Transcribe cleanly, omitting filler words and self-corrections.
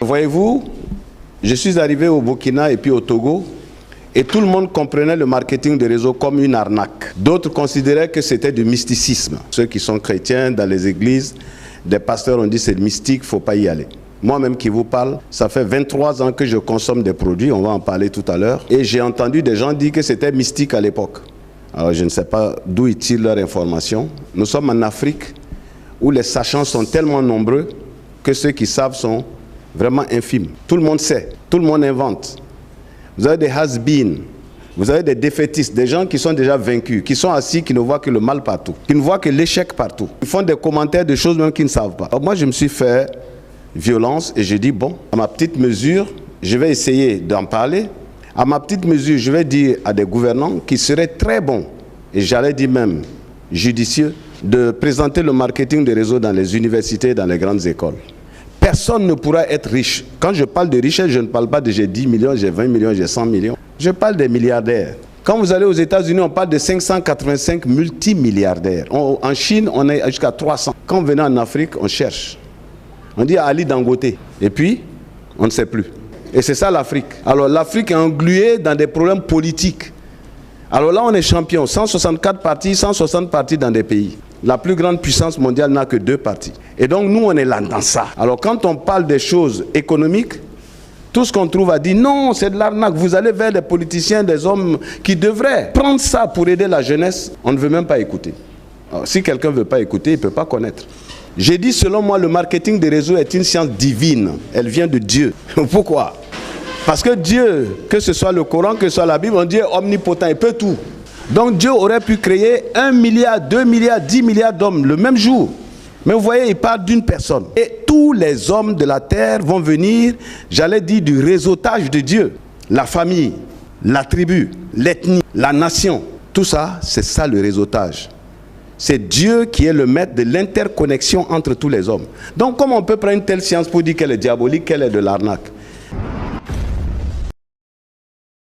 voyez-vous, je suis arrivé au Burkina et puis au Togo, et tout le monde comprenait le marketing de réseau comme une arnaque. D'autres considéraient que c'était du mysticisme. Ceux qui sont chrétiens dans les églises, des pasteurs ont dit c'est mystique, il ne faut pas y aller. Moi-même qui vous parle, ça fait 23 ans que je consomme des produits, on va en parler tout à l'heure, et j'ai entendu des gens dire que c'était mystique à l'époque. Alors je ne sais pas d'où ils tirent leur information. Nous sommes en Afrique où les sachants sont tellement nombreux que ceux qui savent sont vraiment infimes. Tout le monde sait, tout le monde invente. Vous avez des has-been, vous avez des défaitistes, des gens qui sont déjà vaincus, qui sont assis, qui ne voient que le mal partout, qui ne voient que l'échec partout. Ils font des commentaires de choses même qu'ils ne savent pas. Alors moi, je me suis fait violence et j'ai dit, bon, à ma petite mesure, je vais essayer d'en parler. À ma petite mesure, je vais dire à des gouvernants qu'il serait très bon, et j'allais dire même judicieux, de présenter le marketing des réseaux dans les universités et dans les grandes écoles. Personne ne pourra être riche. Quand je parle de richesse, je ne parle pas de j'ai 10 millions, j'ai 20 millions, j'ai 100 millions. Je parle des milliardaires. Quand vous allez aux États-Unis, on parle de 585 multimilliardaires. En Chine, on est jusqu'à 300. Quand on venait en Afrique, on cherche. On dit à Ali Dangote. Et puis, on ne sait plus. Et c'est ça l'Afrique. Alors l'Afrique est engluée dans des problèmes politiques. Alors là, on est champion. 164 partis, 160 partis dans des pays. La plus grande puissance mondiale n'a que 2 partis. Et donc, nous, on est là dans ça. Alors, quand on parle des choses économiques, tout ce qu'on trouve à dire, non, c'est de l'arnaque. Vous allez vers des politiciens, des hommes qui devraient prendre ça pour aider la jeunesse. On ne veut même pas écouter. Alors, si quelqu'un ne veut pas écouter, il ne peut pas connaître. J'ai dit, selon moi, le marketing des réseaux est une science divine. Elle vient de Dieu. Pourquoi? Parce que Dieu, que ce soit le Coran, que ce soit la Bible, on dit est omnipotent, il peut tout. Donc Dieu aurait pu créer 1 milliard, 2 milliards, 10 milliards d'hommes le même jour. Mais vous voyez, il parle d'une personne. Et tous les hommes de la terre vont venir, j'allais dire, du réseautage de Dieu. La famille, la tribu, l'ethnie, la nation. Tout ça, c'est ça le réseautage. C'est Dieu qui est le maître de l'interconnexion entre tous les hommes. Donc comment on peut prendre une telle science pour dire qu'elle est diabolique, qu'elle est de l'arnaque?